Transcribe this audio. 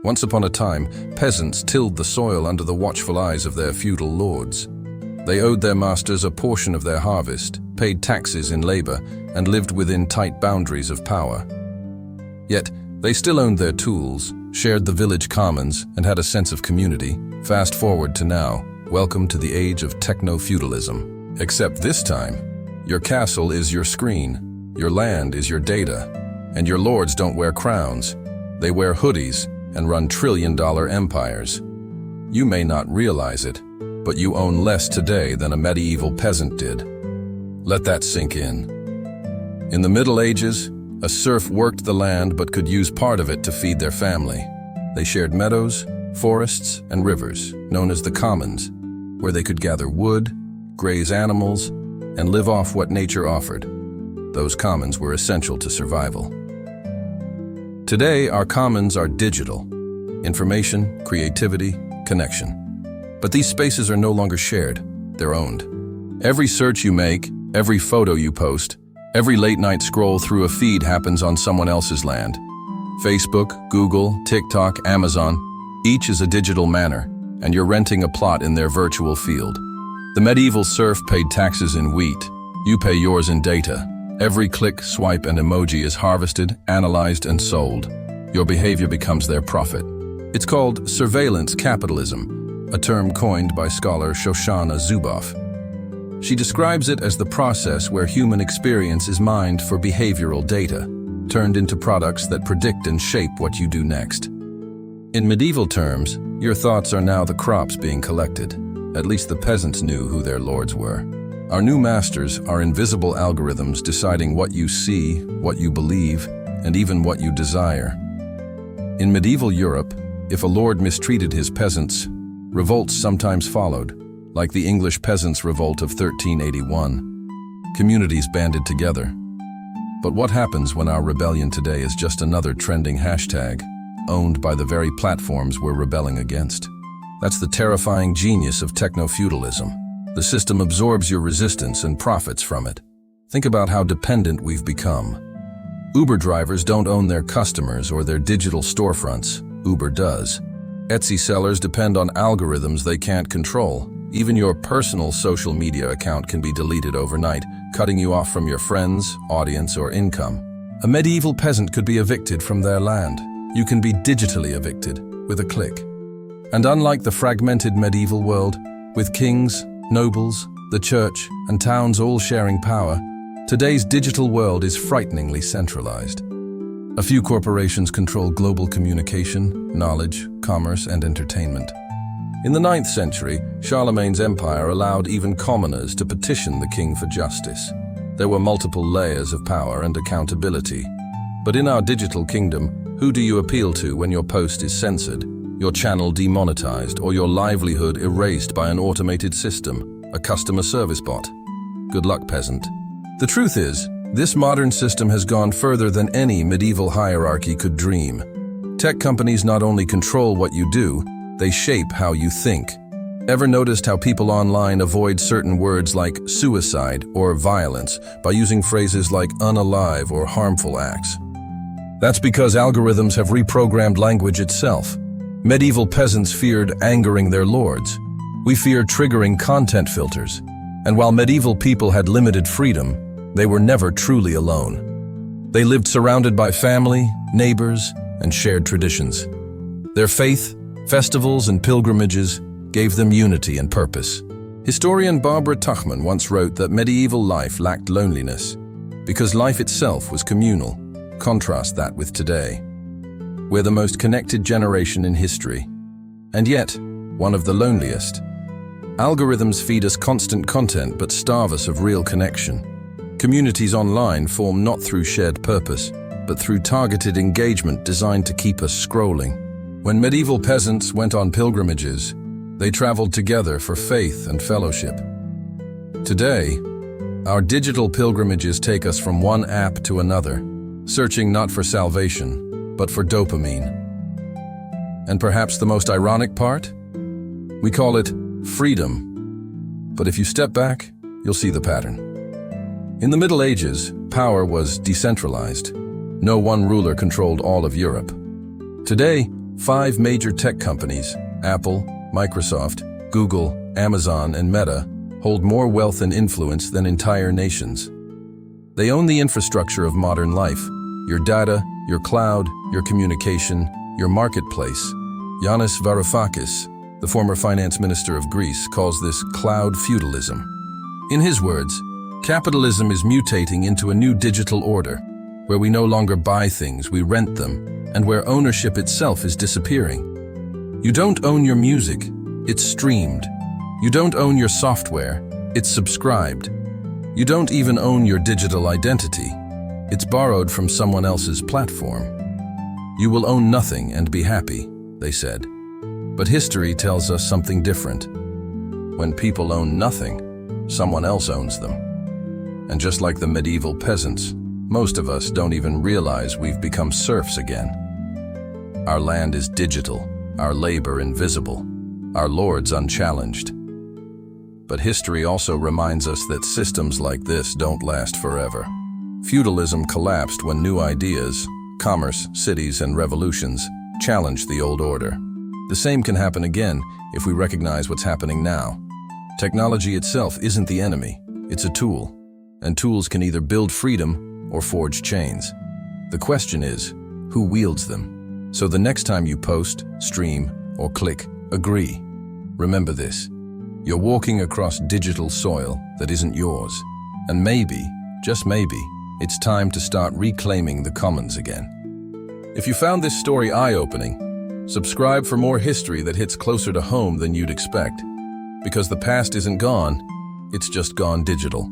Once upon a time, peasants tilled the soil under the watchful eyes of their feudal lords. They owed their masters a portion of their harvest, paid taxes in labor, and lived within tight boundaries of power. Yet, they still owned their tools, shared the village commons, and had a sense of community. Fast forward to now, welcome to the age of technofeudalism. Except this time, your castle is your screen, your land is your data, and your lords don't wear crowns. They wear hoodies and run trillion-dollar empires. You may not realize it, but you own less today than a medieval peasant did. Let that sink in. In the Middle Ages, a serf worked the land but could use part of it to feed their family. They shared meadows, forests, and rivers, known as the commons, where they could gather wood, graze animals, and live off what nature offered. Those commons were essential to survival. Today, our commons are digital. Information, creativity, connection. But these spaces are no longer shared, they're owned. Every search you make, every photo you post, every late-night scroll through a feed happens on someone else's land. Facebook, Google, TikTok, Amazon, each is a digital manor, and you're renting a plot in their virtual field. The medieval serf paid taxes in wheat. You pay yours in data. Every click, swipe, and emoji is harvested, analyzed, and sold. Your behavior becomes their profit. It's called surveillance capitalism, a term coined by scholar Shoshana Zuboff. She describes it as the process where human experience is mined for behavioral data, turned into products that predict and shape what you do next. In medieval terms, your thoughts are now the crops being collected. At least the peasants knew who their lords were. Our new masters are invisible algorithms deciding what you see, what you believe, and even what you desire. In medieval Europe, if a lord mistreated his peasants, revolts sometimes followed, like the English Peasants' Revolt of 1381. Communities banded together. But what happens when our rebellion today is just another trending hashtag, owned by the very platforms we're rebelling against? That's the terrifying genius of technofeudalism. The system absorbs your resistance and profits from it. Think about how dependent we've become. Uber drivers don't own their customers or their digital storefronts. Uber does. Etsy sellers depend on algorithms they can't control. Even your personal social media account can be deleted overnight, cutting you off from your friends, audience, or income. A medieval peasant could be evicted from their land. You can be digitally evicted with a click. And unlike the fragmented medieval world, with kings, nobles, the church, and towns all sharing power, today's digital world is frighteningly centralized. A few corporations control global communication, knowledge, commerce, and entertainment. In the 9th century, Charlemagne's empire allowed even commoners to petition the king for justice. There were multiple layers of power and accountability. But in our digital kingdom, who do you appeal to when your post is censored, your channel demonetized, or your livelihood erased by an automated system, a customer service bot? Good luck, peasant. The truth is, this modern system has gone further than any medieval hierarchy could dream. Tech companies not only control what you do, they shape how you think. Ever noticed how people online avoid certain words like suicide or violence by using phrases like unalive or harmful acts? That's because algorithms have reprogrammed language itself. Medieval peasants feared angering their lords. We fear triggering content filters. And while medieval people had limited freedom, they were never truly alone. They lived surrounded by family, neighbors, and shared traditions. Their faith, festivals, and pilgrimages gave them unity and purpose. Historian Barbara Tuchman once wrote that medieval life lacked loneliness because life itself was communal. Contrast that with today. We're the most connected generation in history, and yet one of the loneliest. Algorithms feed us constant content but starve us of real connection. Communities online form not through shared purpose, but through targeted engagement designed to keep us scrolling. When medieval peasants went on pilgrimages, they traveled together for faith and fellowship. Today, our digital pilgrimages take us from one app to another, searching not for salvation, but for dopamine. And perhaps the most ironic part? We call it freedom. But if you step back, you'll see the pattern. In the Middle Ages, power was decentralized. No one ruler controlled all of Europe. Today, 5 major tech companies, Apple, Microsoft, Google, Amazon, and Meta, hold more wealth and influence than entire nations. They own the infrastructure of modern life: your data, your cloud, your communication, your marketplace. Yanis Varoufakis, the former finance minister of Greece, calls this cloud feudalism. In his words, capitalism is mutating into a new digital order, where we no longer buy things, we rent them, and where ownership itself is disappearing. You don't own your music, it's streamed. You don't own your software, it's subscribed. You don't even own your digital identity. It's borrowed from someone else's platform. You will own nothing and be happy, they said. But history tells us something different. When people own nothing, someone else owns them. And just like the medieval peasants, most of us don't even realize we've become serfs again. Our land is digital, our labor invisible, our lords unchallenged. But history also reminds us that systems like this don't last forever. Feudalism collapsed when new ideas, commerce, cities, and revolutions challenged the old order. The same can happen again if we recognize what's happening now. Technology itself isn't the enemy, it's a tool. And tools can either build freedom or forge chains. The question is, who wields them? So the next time you post, stream, or click agree, remember this: you're walking across digital soil that isn't yours. And maybe, just maybe, it's time to start reclaiming the commons again. If you found this story eye-opening, subscribe for more history that hits closer to home than you'd expect. Because the past isn't gone, it's just gone digital.